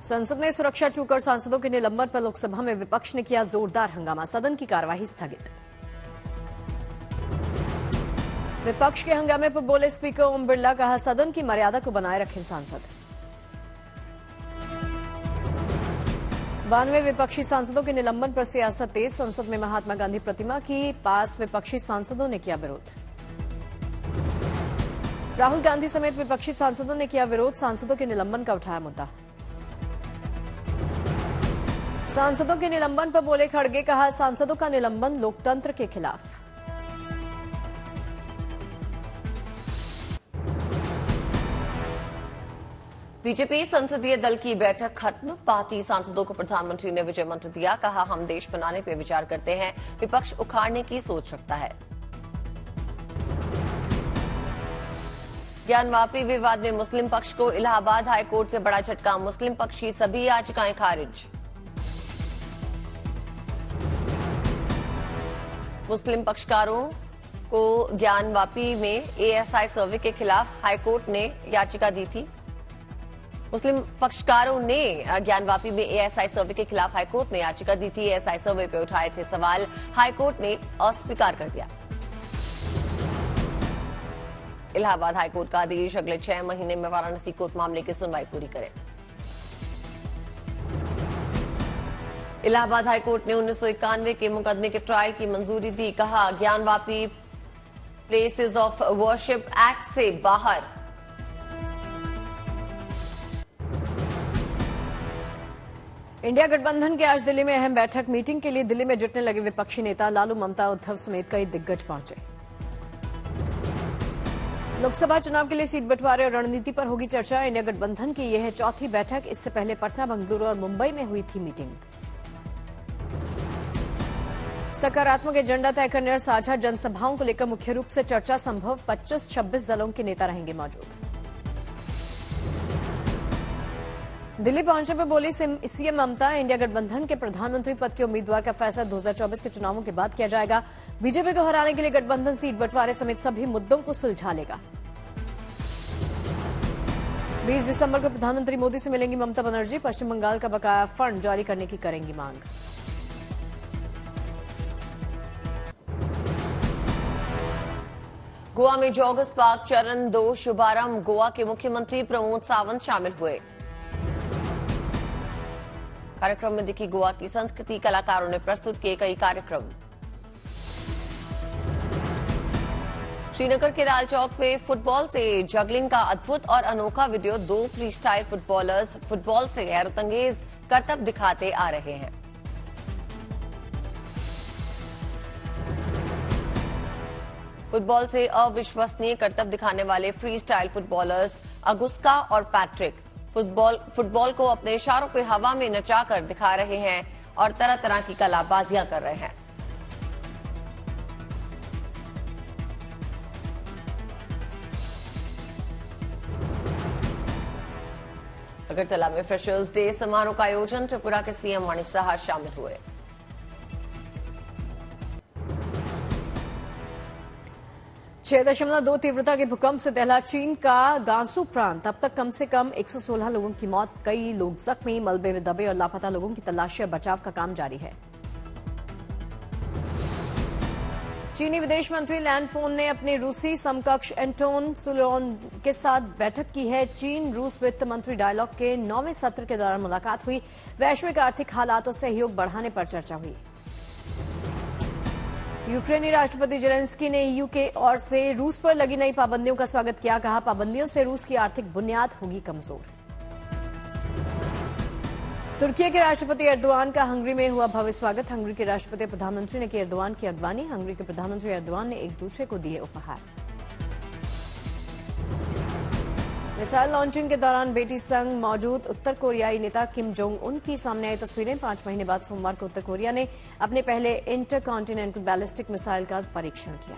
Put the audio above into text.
संसद में सुरक्षा चूकर सांसदों के निलंबन पर लोकसभा में विपक्ष ने किया जोरदार हंगामा। सदन की कार्यवाही स्थगित। विपक्ष के हंगामे पर बोले स्पीकर ओम बिरला, कहा सदन की मर्यादा को बनाए रखें सांसद। 92 विपक्षी सांसदों के निलंबन पर सियासत तेज। संसद में महात्मा गांधी प्रतिमा की पास विपक्षी सांसदों ने किया विरोध। राहुल गांधी समेत विपक्षी सांसदों ने किया विरोध। सांसदों के निलंबन का उठाया मुद्दा। सांसदों के निलंबन पर बोले खड़गे, कहा सांसदों का निलंबन लोकतंत्र के खिलाफ। बीजेपी संसदीय दल की बैठक खत्म। पार्टी सांसदों को प्रधानमंत्री ने विजय मंत्र दिया। कहा हम देश बनाने पर विचार करते हैं, विपक्ष उखाड़ने की सोच रखता है। ज्ञानवापी विवाद में मुस्लिम पक्ष को इलाहाबाद हाईकोर्ट से बड़ा झटका। मुस्लिम पक्ष की सभी याचिकाएं खारिज। मुस्लिम पक्षकारों को ज्ञानवापी में एएसआई सर्वे के खिलाफ हाईकोर्ट ने याचिका दी थी। मुस्लिम पक्षकारों ने ज्ञानवापी में एएसआई सर्वे के खिलाफ हाईकोर्ट में याचिका दी थी। एएसआई सर्वे पर उठाए थे सवाल, हाईकोर्ट ने अस्वीकार कर दिया। इलाहाबाद हाईकोर्ट का आदेश अगले 6 महीने में वाराणसी कोर्ट मामले की सुनवाई पूरी करे। इलाहाबाद हाईकोर्ट ने 1991 के मुकदमे के ट्रायल की मंजूरी दी। कहा Gyanvapi places of worship act से बाहर। इंडिया गठबंधन की आज दिल्ली में अहम बैठक। मीटिंग के लिए दिल्ली में जुटने लगे विपक्षी नेता। लालू, ममता, उद्धव समेत कई दिग्गज पहुंचे। लोकसभा चुनाव के लिए सीट बंटवारे और रणनीति पर होगी चर्चा। इंडिया गठबंधन की यह है चौथी बैठक। इससे पहले पटना, बेंगलुरु और मुंबई में हुई थी मीटिंग। सकारात्मक एजेंडा तय करने और साझा जनसभाओं को लेकर मुख्य रूप से चर्चा संभव। 25-26 दलों के नेता रहेंगे मौजूद। दिल्ली पहुंचने पर बोली सीएम ममता, इंडिया गठबंधन के प्रधानमंत्री पद के उम्मीदवार का फैसला 2024 के चुनावों के बाद किया जाएगा। बीजेपी को हराने के लिए गठबंधन सीट बंटवारे समेत सभी मुद्दों को सुलझा लेगा। 20 दिसंबर को प्रधानमंत्री मोदी से मिलेंगी ममता बनर्जी। पश्चिम बंगाल का बकाया फंड जारी करने की करेंगी मांग। गोवा में जॉगर्स पार्क चरण 2 शुभारंभ। गोवा के मुख्यमंत्री प्रमोद सावंत शामिल हुए। कार्यक्रम में दिखी गोवा की संस्कृति। कलाकारों ने प्रस्तुत किए कई कार्यक्रम। श्रीनगर के लाल चौक में फुटबॉल से जगलिंग का अद्भुत और अनोखा video. 2 free style footballers football से हैरतअंगेज करतब दिखाते आ रहे हैं। फुटबॉल से अविश्वसनीय करतब दिखाने वाले फ्री स्टाइल फुटबॉलर्स अगुस्का और पैट्रिक फुटबॉल को अपने इशारों पे हवा में नचाकर दिखा रहे हैं और तरह तरह की कलाबाजियां कर रहे हैं। अगरतला में फ्रेशर्स डे समारोह का आयोजन। त्रिपुरा के सीएम माणिक साहा शामिल हुए। 6.2 तीव्रता के भूकंप से दहला चीन का गांसू प्रांत। अब तक कम से कम 116 लोगों की मौत, कई लोग जख्मी। मलबे में दबे और लापता लोगों की तलाशी और बचाव का काम जारी है। चीनी विदेश मंत्री लैन फोन ने अपने रूसी समकक्ष एंटोन सुलोन के साथ बैठक की है। चीन रूस वित्त मंत्री डायलॉग के 9वें सत्र के दौरान मुलाकात हुई। वैश्विक आर्थिक हालात और सहयोग बढ़ाने पर चर्चा हुई। यूक्रेनी राष्ट्रपति जेलेंस्की ने ईयू के ओर से रूस पर लगी नई पाबंदियों का स्वागत किया। कहा पाबंदियों से रूस की आर्थिक बुनियाद होगी कमजोर। तुर्की के राष्ट्रपति एर्दोआन का हंगरी में हुआ भव्य स्वागत। हंगरी के राष्ट्रपति प्रधानमंत्री ने की एर्दोआन की अगवानी। हंगरी के प्रधानमंत्री एर्दोआन ने एक दूसरे को दिए उपहार। मिसाइल लॉन्चिंग के दौरान बेटी संग मौजूद उत्तर कोरियाई नेता किम जोंग उन की सामने आई तस्वीरें। 5 महीने बाद सोमवार को उत्तर कोरिया ने अपने पहले इंटरकॉन्टिनेंटल बैलिस्टिक मिसाइल का परीक्षण किया।